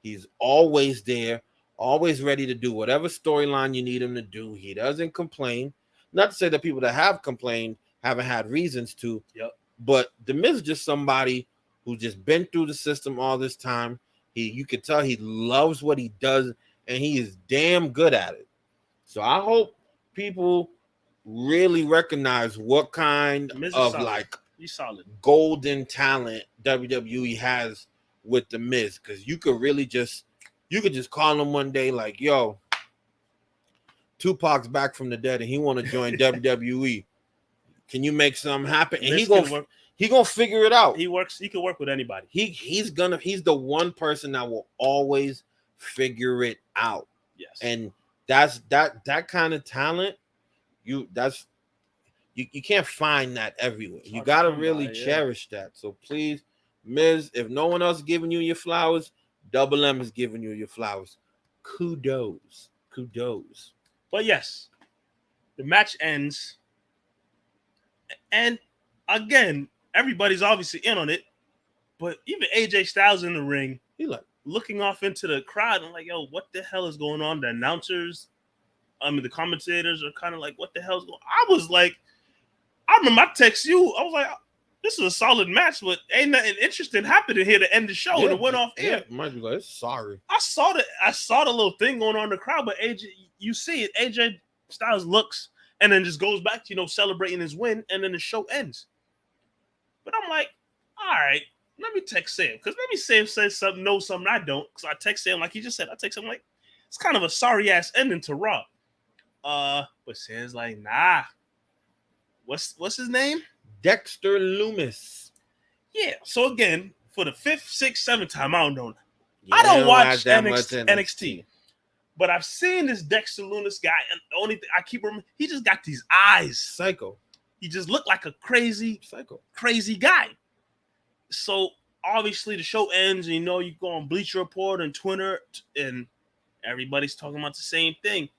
He's always there, always ready to do whatever storyline you need him to do. He doesn't complain. Not to say that people that have complained haven't had reasons to. Yep. But The Miz is just somebody who's just been through the system all this time. You can tell he loves what he does, and he is damn good at it. So I hope people really recognize what kind of like golden talent WWE has with The Miz, because you could just call him one day like, yo, Tupac's back from the dead and he want to join WWE. Can you make something happen? And he gonna figure it out. He can work with anybody. He's the one person that will always figure it out. Yes. And that's that kind of talent. You can't find that everywhere. You gotta really cherish that. So please, Miz, if no one else is giving you your flowers, Double M is giving you your flowers. Kudos. But yes, the match ends. And again, everybody's obviously in on it. But even AJ Styles in the ring, he like looking off into the crowd and like, yo, what the hell is going on? The announcers, the commentators are kind of like, what the hell's going on? I was like, I remember I text you. I was like, this is a solid match, but ain't nothing interesting happening here to end the show. And it went off air. Might be like, sorry. I saw the little thing going on in the crowd, but AJ, you see it. AJ Styles looks and then just goes back to, celebrating his win, and then the show ends. But I'm like, all right, let me text Sam, because maybe Sam says something, knows something I don't. Because I text Sam like he just said. I text him like, it's kind of a sorry ass ending to Raw. But Sam's like, nah. What's his name? Dexter Lumis. Yeah. So again, for the 5th, 6th, 7th time, I don't know. I don't watch NXT. But I've seen this Dexter Lumis guy, and the only thing I keep remembering, he just got these eyes. Psycho. He just looked like a crazy guy. So obviously the show ends, and you go on Bleacher Report and Twitter, and everybody's talking about the same thing.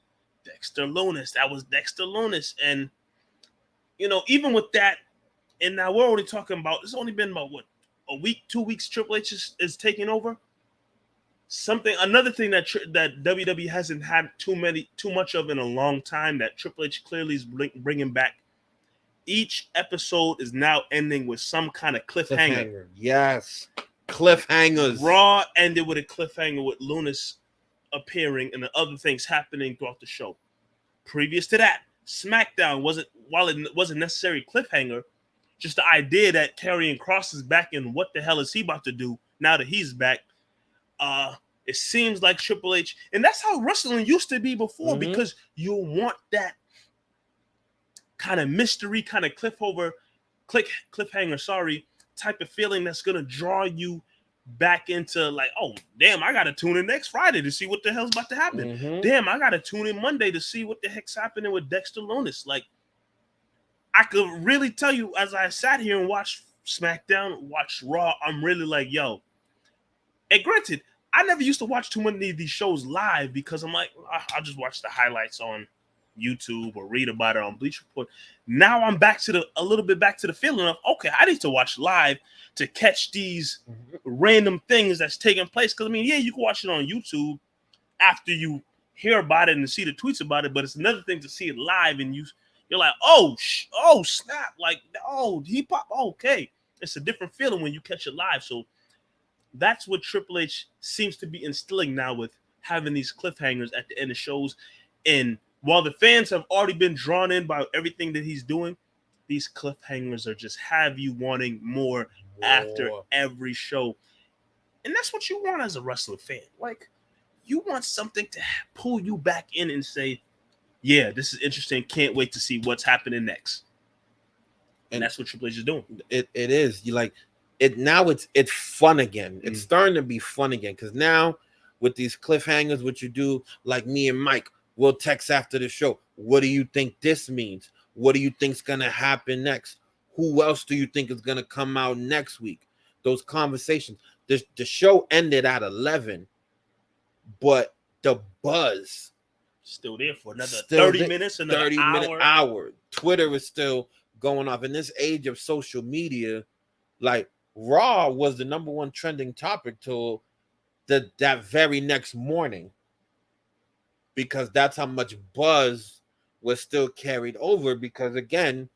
Dexter Lumis. That was Dexter Lumis. And even with that, And now we're only talking about, it's only been about, what, a week, 2 weeks Triple H is taking over? Another thing that WWE hasn't had too much of in a long time, that Triple H clearly is bringing back. Each episode is now ending with some kind of cliffhanger. Yes. Cliffhangers. Raw ended with a cliffhanger with Lunas appearing and the other things happening throughout the show. Previous to that, SmackDown while it wasn't necessarily cliffhanger, just the idea that Karrion Kross is back and what the hell is he about to do now that he's back. It seems like Triple H, and that's how wrestling used to be before, because you want that kind of mystery, kind of cliffhanger, type of feeling that's gonna draw you back into like, oh damn, I gotta tune in next Friday to see what the hell's about to happen. Damn, I gotta tune in Monday to see what the heck's happening with Dexter Lumis. Like, I could really tell you, as I sat here and watched SmackDown, watched Raw, I'm really like, yo. And granted, I never used to watch too many of these shows live because I'm like, I'll just watch the highlights on YouTube or read about it on Bleacher Report. Now I'm a little bit back to the feeling of, okay, I need to watch live to catch these random things that's taking place. Because, I mean, yeah, you can watch it on YouTube after you hear about it and see the tweets about it, but it's another thing to see it live and you're like, oh snap, like, oh, he popped, okay. It's a different feeling when you catch it live. So that's what Triple H seems to be instilling now with having these cliffhangers at the end of shows. And while the fans have already been drawn in by everything that he's doing, these cliffhangers are just have you wanting more after every show. And that's what you want as a wrestling fan. Like, you want something to pull you back in and say, yeah, this is interesting. Can't wait to see what's happening next. And that's what Triple H is doing. It is. You like it now. It's fun again. It's starting to be fun again because now with these cliffhangers, what you do, like me and Mike, we'll text after the show. What do you think this means? What do you think's gonna happen next? Who else do you think is gonna come out next week? Those conversations. The show ended at 11, but the buzz still there for another 30 minutes, another 30-minute hour. Twitter is still going off. In this age of social media, like Raw was the number one trending topic till that very next morning, because that's how much buzz was still carried over. Because again,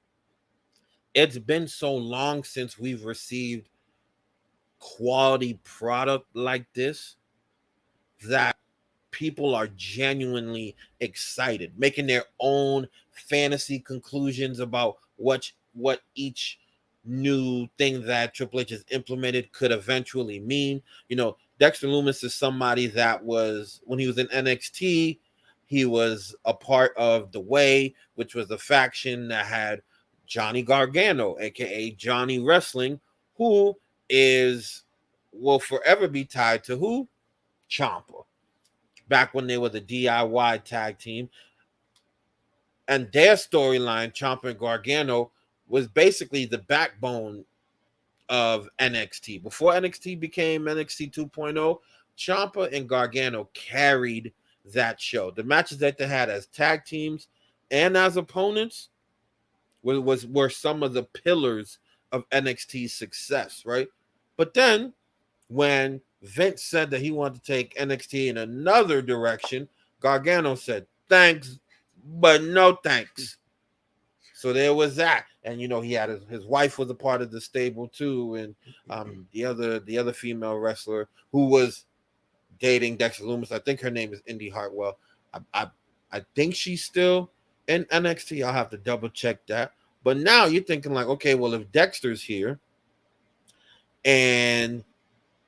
it's been so long since we've received quality product like this that people are genuinely excited, making their own fantasy conclusions about what each new thing that Triple H has implemented could eventually mean. You know, Dexter Lumis is somebody that was, when he was in NXT, he was a part of The Way, which was a faction that had Johnny Gargano, aka Johnny Wrestling, who will forever be tied to who? Ciampa. Back when they were the DIY tag team. And their storyline, Ciampa and Gargano, was basically the backbone of NXT. Before NXT became NXT 2.0, Ciampa and Gargano carried that show. The matches that they had as tag teams and as opponents were some of the pillars of NXT's success, right? But then when Vince said that he wanted to take NXT in another direction, Gargano said, thanks, but no thanks. So there was that. And, you know, he had his wife was a part of the stable too. And the other female wrestler who was dating Dexter Lumis, I think her name is Indy Hartwell. I think she's still in NXT. I'll have to double check that. But now you're thinking like, okay, well, if Dexter's here and,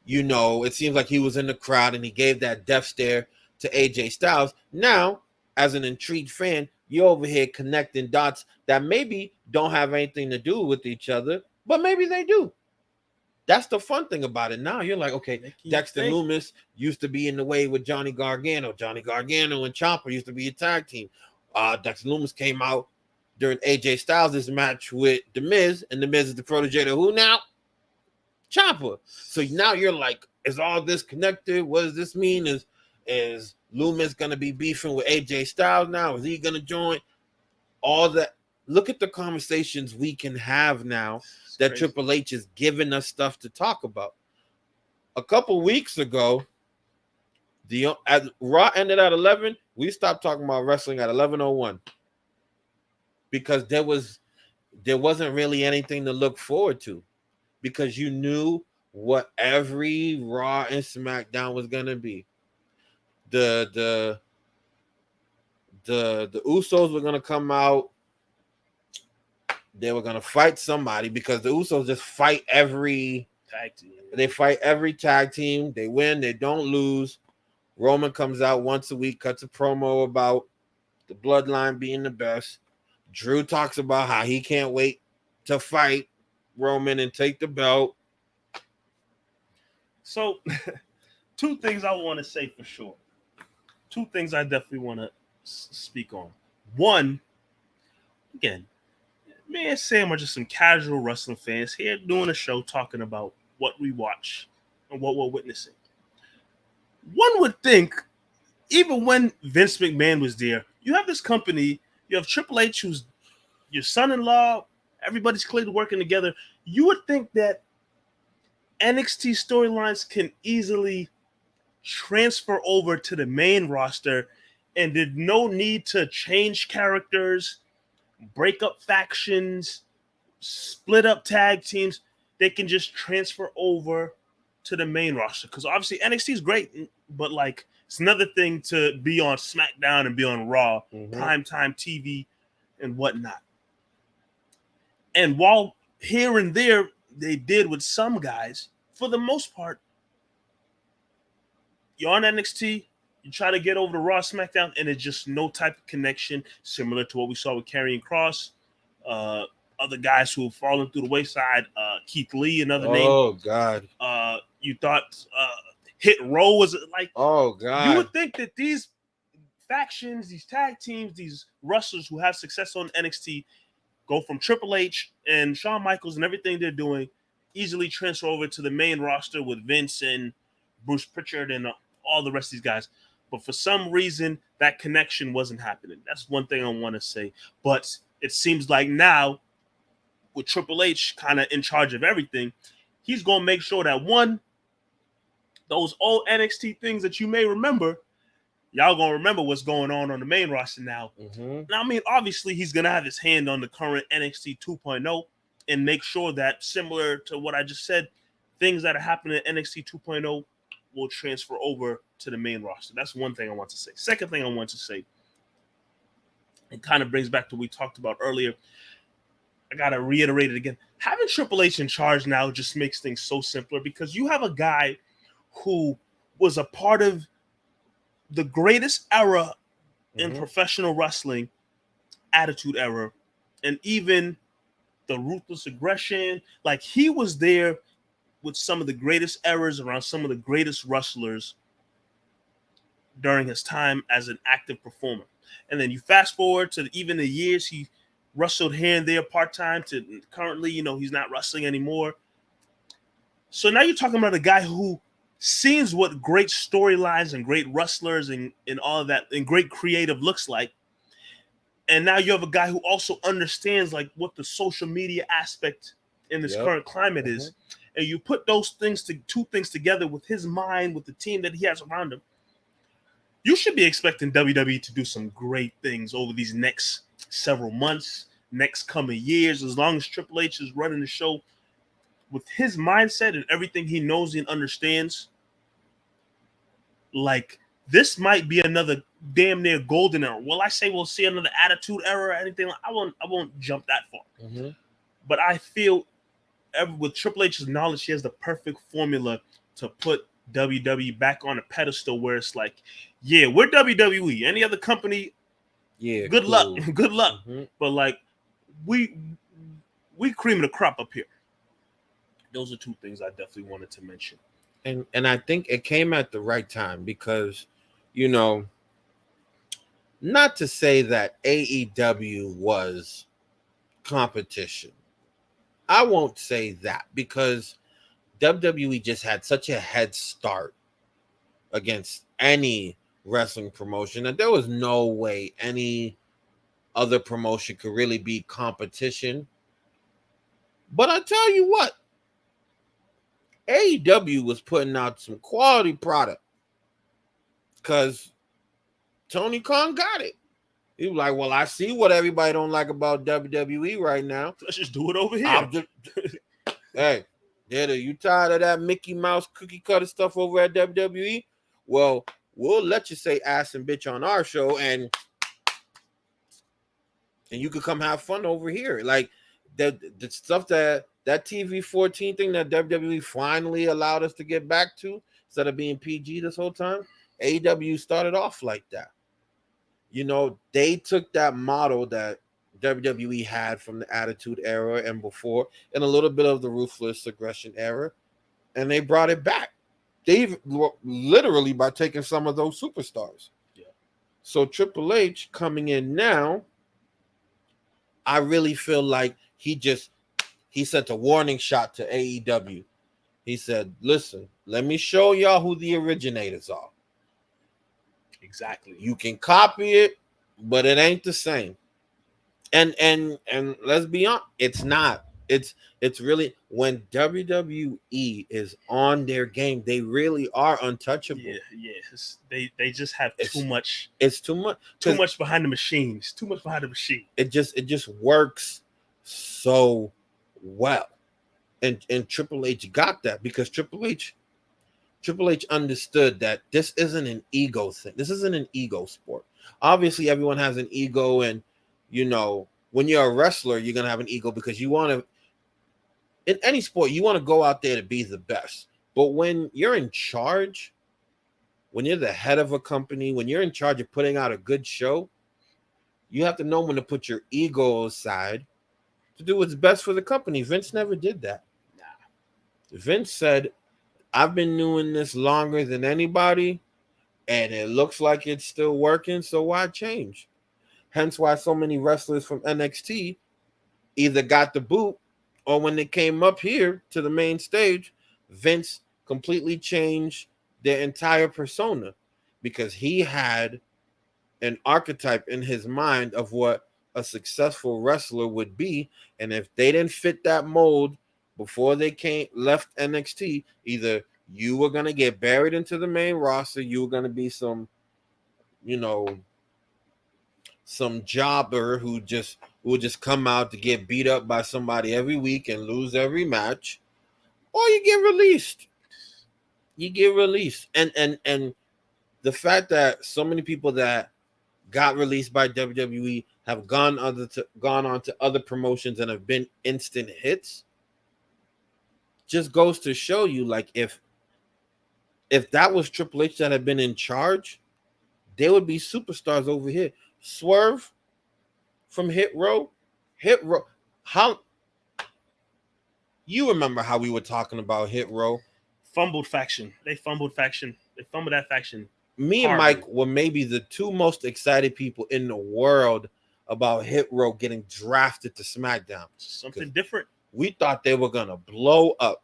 you know, it seems like he was in the crowd and he gave that death stare to AJ Styles. Now, as an intrigued fan, you're over here connecting dots that maybe don't have anything to do with each other, but maybe they do. That's the fun thing about it. Now you're like, okay, Dexter Lumis used to be in The Way with Johnny Gargano. Johnny Gargano and Ciampa used to be a tag team. Dexter Lumis came out during AJ Styles' match with The Miz, and The Miz is the protege to who now? Ciampa. So now you're like, is all this connected? What does this mean? Is Lumis gonna be beefing with AJ Styles now? Is he gonna join? All that, look at the conversations we can have now that crazy. Triple H is giving us stuff to talk about. A couple weeks ago, at Raw ended at 11. We stopped talking about wrestling at 11:01 because there wasn't really anything to look forward to, because you knew what every Raw and SmackDown was gonna be. The Usos were gonna come out. They were gonna fight somebody, because the Usos just fight every Tag team. They fight every tag team. They win. They don't lose. Roman comes out once a week, cuts a promo about the bloodline being the best. Drew talks about how he can't wait to fight Roman and take the belt. So, two things I want to say for sure. Two things I definitely want to speak on. One, again, me and Sam are just some casual wrestling fans here doing a show talking about what we watch and what we're witnessing. One would think, even when Vince McMahon was there, you have this company, you have Triple H, who's your son-in-law, everybody's clearly working together. You would think that NXT storylines can easily transfer over to the main roster, and there's no need to change characters, break up factions, split up tag teams. They can just transfer over to the main roster, because obviously NXT is great, but like, it's another thing to be on SmackDown and be on Raw, primetime TV and whatnot. And while here and there they did with some guys, for the most part, you're on NXT, you try to get over to Raw, SmackDown, and it's just no type of connection, similar to what we saw with Karrion Kross, other guys who have fallen through the wayside, Keith Lee, another name. Oh, God. You thought Hit Row was like... Oh, God. You would think that these factions, these tag teams, these wrestlers who have success on NXT go from Triple H and Shawn Michaels and everything they're doing, easily transfer over to the main roster with Vince and Bruce Pritchard and all the rest of these guys. But for some reason, that connection wasn't happening. That's one thing I want to say. But it seems like now, with Triple H kind of in charge of everything, he's going to make sure that, one, those old NXT things that you may remember, y'all going to remember what's going on the main roster now. Now, I mean, obviously, he's going to have his hand on the current NXT 2.0 and make sure that, similar to what I just said, things that are happening at NXT 2.0 will transfer over to the main roster. That's one thing I want to say. Second thing I want to say, it kind of brings back to what we talked about earlier. I got to reiterate it again. Having Triple H in charge now just makes things so simpler, because you have a guy who was a part of the greatest era in professional wrestling, Attitude Era, and even the Ruthless Aggression. Like, he was there with some of the greatest eras around some of the greatest wrestlers during his time as an active performer. And then you fast forward to even the years he wrestled here and there part-time to currently, he's not wrestling anymore. So now you're talking about a guy who sees what great storylines and great wrestlers and all of that and great creative looks like. And now you have a guy who also understands like what the social media aspect in this current climate is. And you put those two things together with his mind, with the team that he has around him. You should be expecting WWE to do some great things over these next several months, next coming years, as long as Triple H is running the show with his mindset and everything he knows and understands. Like, this might be another damn near golden era. Will I say we'll see another Attitude Era or anything? I won't jump that far. But I feel with Triple H's knowledge, he has the perfect formula to put WWE back on a pedestal where it's like, yeah, we're WWE. Any other company, good luck. Good luck. But like, we cream of the crop up here. Those are two things I definitely wanted to mention. And I think it came at the right time, because, not to say that AEW was competition. I won't say that, because WWE just had such a head start against any wrestling promotion that there was no way any other promotion could really be competition. But I tell you what, AEW was putting out some quality product because Tony Khan got it. He was like, well, I see what everybody don't like about WWE right now. Let's just do it over here. Hey, you tired of that Mickey Mouse cookie cutter stuff over at WWE? Well, we'll let you say ass and bitch on our show, and you could come have fun over here. Like the stuff that TV 14 thing that WWE finally allowed us to get back to instead of being PG this whole time. AEW started off like that. You know, they took that model that WWE had from the Attitude Era and before, and a little bit of the Ruthless Aggression era, and they brought it back. They literally by taking some of those superstars. Yeah. So Triple H coming in now, I really feel like he sent a warning shot to AEW. He said, "Listen, let me show y'all who the originators are. Exactly. You can copy it, but it ain't the same." And let's be honest, it's not. It's really when WWE is on their game, they really are untouchable. Yeah. They just have too much. It's too much. Too much behind the machines. Too much behind the machine. It just works so well. And Triple H got that because Triple H understood that this isn't an ego thing. This isn't an ego sport. Obviously, everyone has an ego, and you know, when you're a wrestler, you're gonna have an ego because you want to. In any sport, you want to go out there to be the best. But when you're in charge, when you're the head of a company, when you're in charge of putting out a good show, you have to know when to put your ego aside to do what's best for the company. Vince never did that. Nah. Vince said, I've been doing this longer than anybody, and it looks like it's still working, so why change? Hence why so many wrestlers from NXT either got the boot or when they came up here to the main stage, Vince completely changed their entire persona because he had an archetype in his mind of what a successful wrestler would be. And if they didn't fit that mold before they left NXT, either you were going to get buried into the main roster, you were going to be some, you know, some jobber who would just come out to get beat up by somebody every week and lose every match, or you get released. You get released. And the fact that so many people that got released by WWE have gone on to other promotions and have been instant hits just goes to show you, like, if that was Triple H that had been in charge, they would be superstars over here. Swerve from Hit Row. How you remember how we were talking about Hit Row? Fumbled faction. They fumbled that faction. Me and Mike were maybe the two most excited people in the world about Hit Row getting drafted to SmackDown. Something different. We thought they were gonna blow up.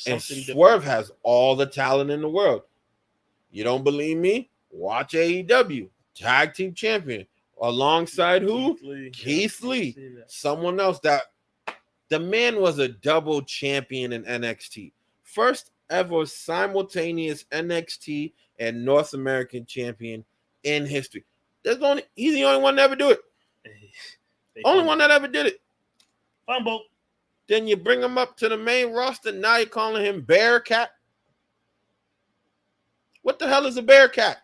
And Swerve has all the talent in the world. You don't believe me? Watch AEW. Tag team champion. Alongside who? Keith Lee. Someone else that the man was a double champion in NXT. First ever simultaneous NXT and North American champion in history. He's the only one to ever do it. Only one that ever did it. Fumble. Then you bring him up to the main roster. Now you're calling him Bearcat. What the hell is a Bearcat?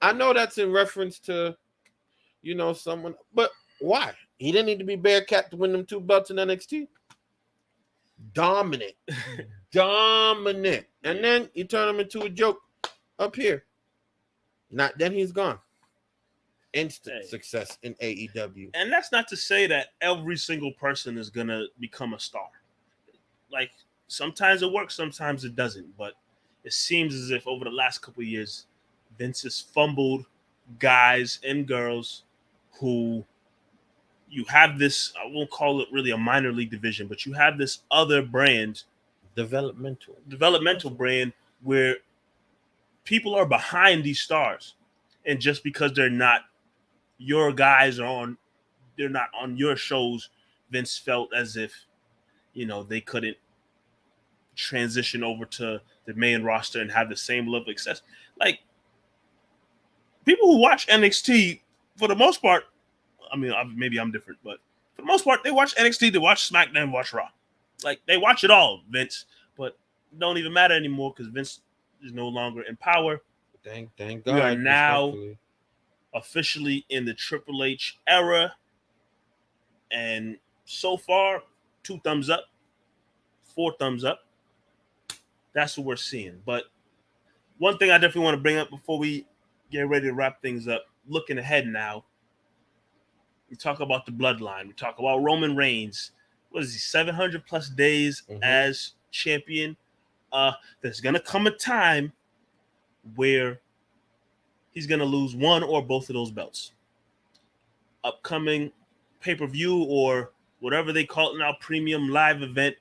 I know that's in reference to, you know, someone, but why? He didn't need to be Bearcat to win them 2 belts in NXT. Dominant. Dominant. And then you turn him into a joke up here. Then he's gone. Instant success in AEW. And that's not to say that every single person is going to become a star. Like, sometimes it works, sometimes it doesn't. But it seems as if over the last couple of years, Vince has fumbled guys and girls who you have this, I won't call it really a minor league division, but you have this other brand, developmental brand where people are behind these stars. And just because they're not, your guys they're not on your shows, Vince felt as if, they couldn't transition over to the main roster and have the same level of success. Like, people who watch NXT, for the most part, I mean, maybe I'm different, but for the most part, they watch NXT, they watch SmackDown, watch Raw. Like, they watch it all, Vince, but it don't even matter anymore because Vince is no longer in power. Thank God. We are now officially in the Triple H era, and so far, 2 thumbs up, 4 thumbs up. That's what we're seeing. But one thing I definitely want to bring up before we get ready to wrap things up, looking ahead now, we talk about the bloodline. We talk about Roman Reigns. What is he, 700 plus days as champion? There's going to come a time where he's going to lose one or both of those belts. Upcoming pay-per-view or whatever they call it now, premium live event,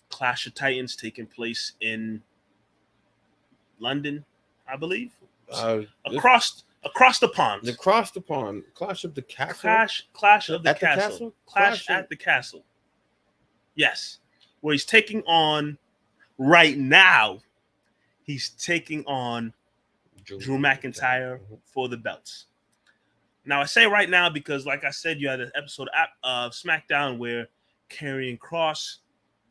Clash of Titans taking place in London, I believe. Across the pond. Across the pond. Clash of the Castle. Clash of the Castle. Clash at the Castle. Yes. Where he's taking on, right now, he's taking on Drew McIntyre for the belts. Now, I say right now because, like I said, you had an episode of SmackDown where Karrion Kross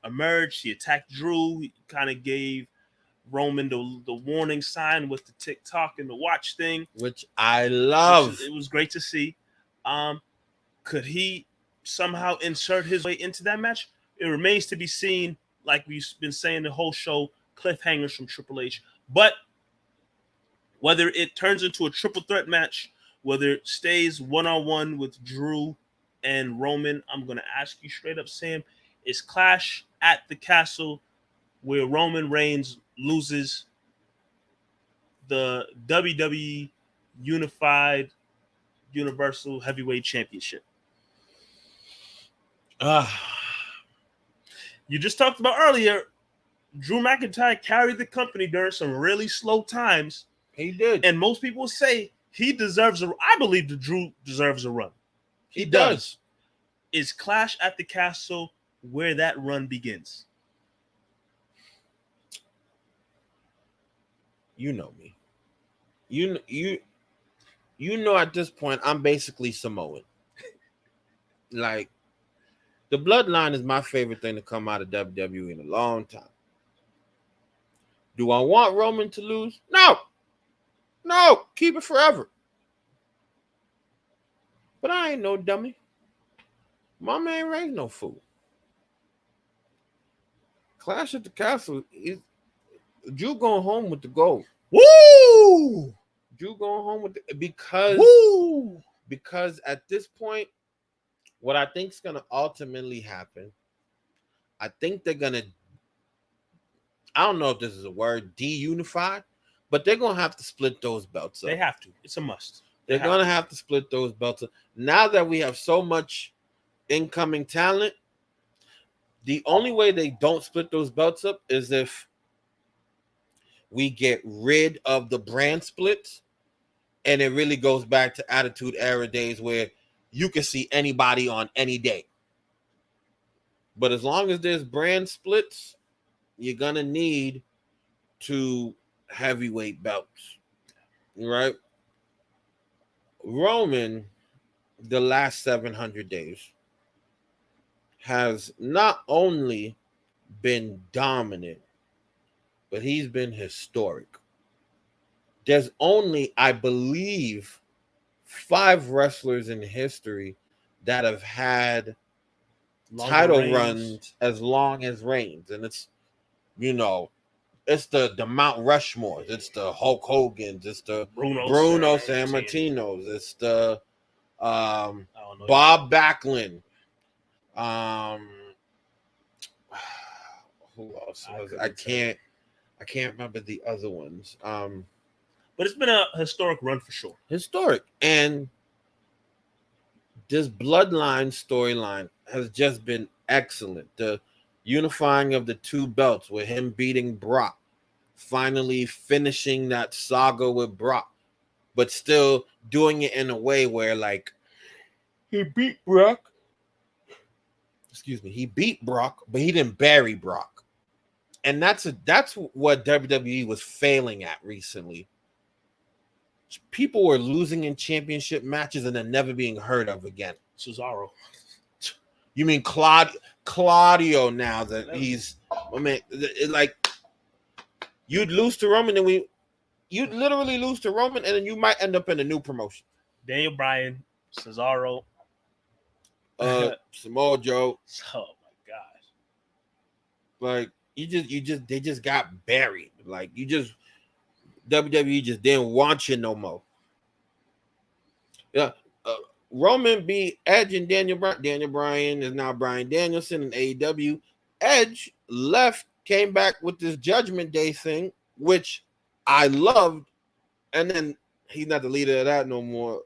emerged. He attacked Drew. He kind of gave Roman the warning sign with the TikTok and the watch thing, which I love. It was great to see. Could he somehow insert his way into that match? It remains to be seen. Like we've been saying the whole show, cliffhangers from Triple H. But whether it turns into a triple threat match, whether it stays one-on-one with Drew and Roman, I'm going to ask you straight up, Sam, is Clash at the Castle where Roman Reigns loses the WWE Unified Universal Heavyweight Championship? You just talked about earlier, Drew McIntyre carried the company during some really slow times. He did. And most people say he deserves I believe that Drew deserves a run. He does. Is Clash at the Castle where that run begins? You know me. You know at this point I'm basically Samoan. Like, the bloodline is my favorite thing to come out of WWE in a long time. Do I want Roman to lose? No, keep it forever. But I ain't no dummy. Mama ain't raised no fool. Clash at the Castle is Drew going home with the gold. Woo! Drew going home with because at this point, what I think is going to ultimately happen, I think they're going to, I don't know if this is a word, de-unify, but they're going to have to split those belts up. They have to. It's a must. They're going to have to split those belts up. Now that we have so much incoming talent, the only way they don't split those belts up is if we get rid of the brand splits and it really goes back to Attitude Era days where you can see anybody on any day. But as long as there's brand splits, you're going to need 2 heavyweight belts, right? Roman, the last 700 days, has not only been dominant, but he's been historic. There's only, I believe, 5 wrestlers in history that have had title runs as long as Reigns. And it's, it's the Mount Rushmores. It's the Hulk Hogan's. It's the Bruno Sammartinos. It's the Bob Backlund. Who else was it? I can't remember the other ones. But it's been a historic run for sure. Historic. And this bloodline storyline has just been excellent. The unifying of the 2 belts with him beating Brock, finally finishing that saga with Brock. but still doing it in a way where like he beat Brock. Excuse me, he beat Brock, but he didn't bury Brock. And that's what WWE was failing at recently. People were losing in championship matches and then never being heard of again. Cesaro. You mean Claudio now that he's, I mean, like you'd lose to Roman and you'd literally lose to Roman and then you might end up in a new promotion. Daniel Bryan, Cesaro, Samoa Joe. Oh my gosh. Like they just got buried. Like WWE just didn't want you no more. Yeah. Roman beat Edge and Daniel Bryan. Daniel Bryan is now Bryan Danielson in AEW. Edge left, came back with this Judgment Day thing, which I loved, and then he's not the leader of that no more.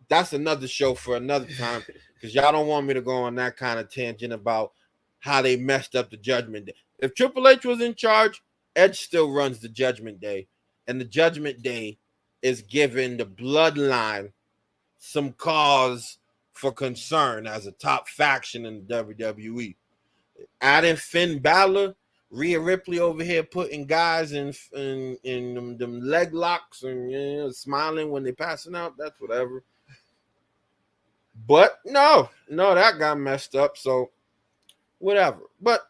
That's another show for another time because y'all don't want me to go on that kind of tangent about how they messed up the Judgment Day. If Triple H was in charge, Edge still runs the Judgment Day, and the Judgment Day is giving the Bloodline some cause for concern as a top faction in the WWE. Adding Finn Balor, Rhea Ripley over here putting guys in them leg locks and smiling when they're passing out. That's whatever. But no, that got messed up. So whatever. But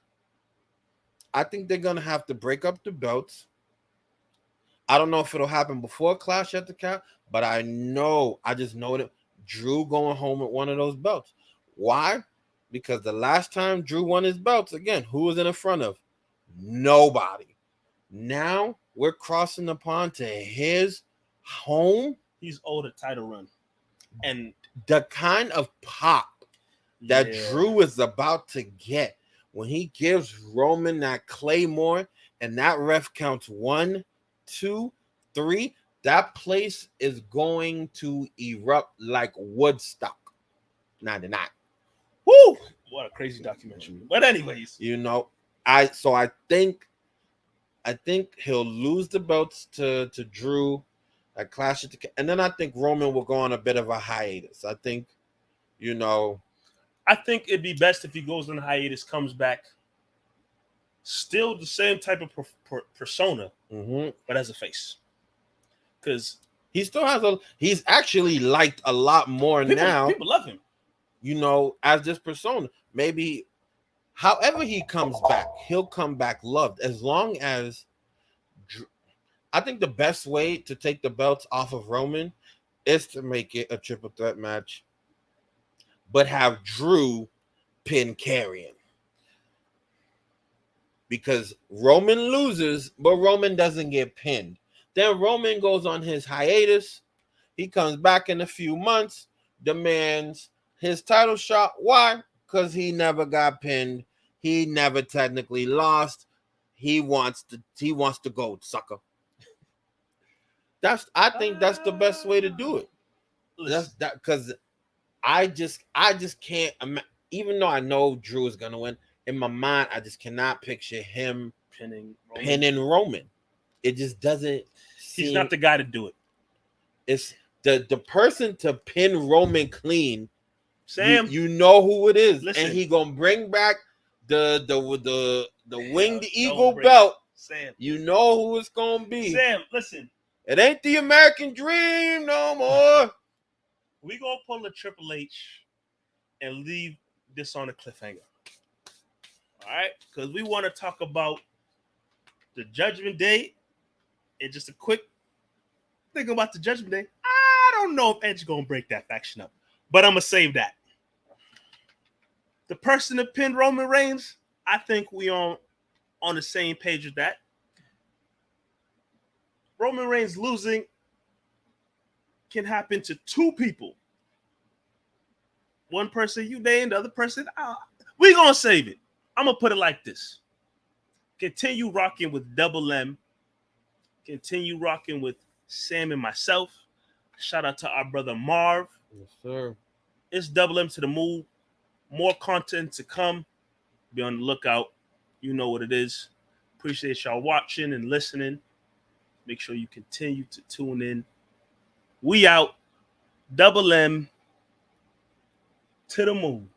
I think they're gonna have to break up the belts. I don't know if it'll happen before Clash at the Cap, but I just know that Drew going home with one of those belts. Why? Because the last time Drew won his belts, again, who was in the front of? Nobody. Now we're crossing the pond to his home. He's owed a title run. And the kind of pop that Drew is about to get when he gives Roman that Claymore and that ref counts 1, 2, 3, that place is going to erupt like Woodstock 99. Woo! What a crazy documentary. But anyways, I think he'll lose the belts to Drew at Clash at the, and then I think Roman will go on a bit of a hiatus. I think it'd be best if he goes on hiatus, comes back, still the same type of persona, but as a face. Because he still has he's actually liked a lot more now. People love him. As this persona. Maybe however he comes back, he'll come back loved. As long as I think the best way to take the belts off of Roman is to make it a triple threat match, but have Drew pin Karrion. Because Roman loses, but Roman doesn't get pinned. Then Roman goes on his hiatus. He comes back in a few months, demands his title shot. Why? Because he never got pinned. He never technically lost. He wants the gold, sucker. I think that's the best way to do it. That's that because I just can't. Even though I know Drew is gonna win, in my mind I just cannot picture him pinning Roman. It just doesn't. He's not the guy to do it. It's the person to pin Roman clean. Sam, you know who it is, listen. And he gonna bring back the winged eagle belt. Sam, you know who it's gonna be. Sam, listen. It ain't the American dream no more. We gonna pull a Triple H and leave this on a cliffhanger. All right, because we want to talk about the Judgment Day. And just a quick thing about the Judgment Day. I don't know if Edge gonna break that faction up, but I'm gonna save that. The person that pinned Roman Reigns, I think we on the same page with that. Roman Reigns losing can happen to two people. One person you named, the other person, we gonna save it. I'm gonna put it like this. Continue rocking with Double M. Continue rocking with Sam and myself. Shout out to our brother Marv. Yes, sir. It's Double M to the move. More content to come. Be on the lookout. You know what it is. Appreciate y'all watching and listening. Make sure you continue to tune in. We out. Double M to the moon.